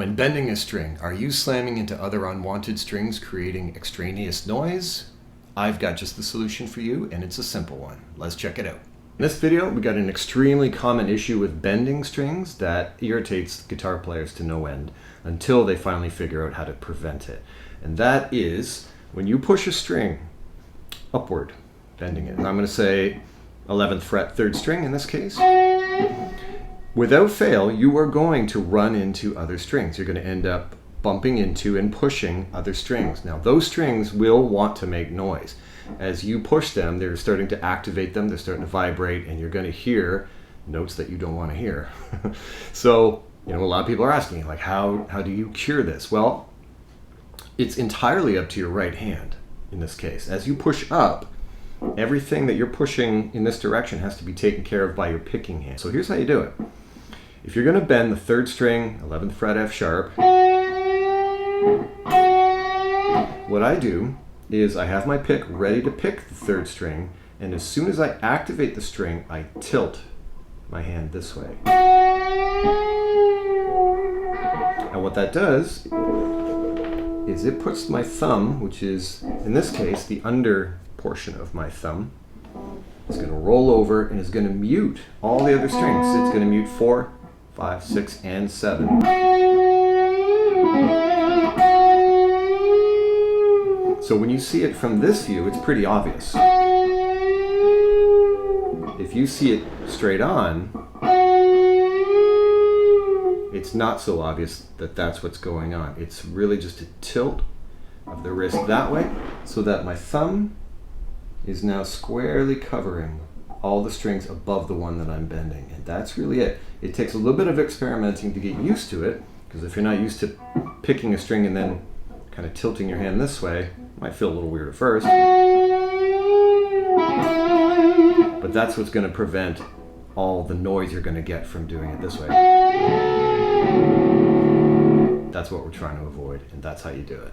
When bending a string, are you slamming into other unwanted strings, creating extraneous noise? I've got just the solution for you, and it's a simple one. Let's check it out. In this video, we got an extremely common issue with bending strings that irritates guitar players to no end until they finally figure out how to prevent it. And that is when you push a string upward, bending it. And I'm going to say 11th fret, 3rd string in this case. Without fail, you are going to run into other strings. You're going to end up bumping into and pushing other strings. Now, those strings will want to make noise. As you push them, they're starting to activate them, they're starting to vibrate, and you're going to hear notes that you don't want to hear. So, a lot of people are asking, like, how do you cure this? Well, it's entirely up to your right hand in this case. As you push up, everything that you're pushing in this direction has to be taken care of by your picking hand. So here's how you do it. If you're going to bend the 3rd string, 11th fret F sharp, what I do is I have my pick ready to pick the 3rd string, and as soon as I activate the string, I tilt my hand this way. And what that does is it puts my thumb, which is, in this case, the under portion of my thumb, is going to roll over and is going to mute all the other strings. It's going to mute 4, 5, 6, and 7. So when you see it from this view, it's pretty obvious. If you see it straight on, it's not so obvious that that's what's going on. It's really just a tilt of the wrist that way so that my thumb is now squarely covering all the strings above the one that I'm bending. And that's really it. It takes a little bit of experimenting to get used to it, because if you're not used to picking a string and then kind of tilting your hand this way, it might feel a little weird at first. But that's what's going to prevent all the noise you're going to get from doing it this way. That's what we're trying to avoid, and that's how you do it.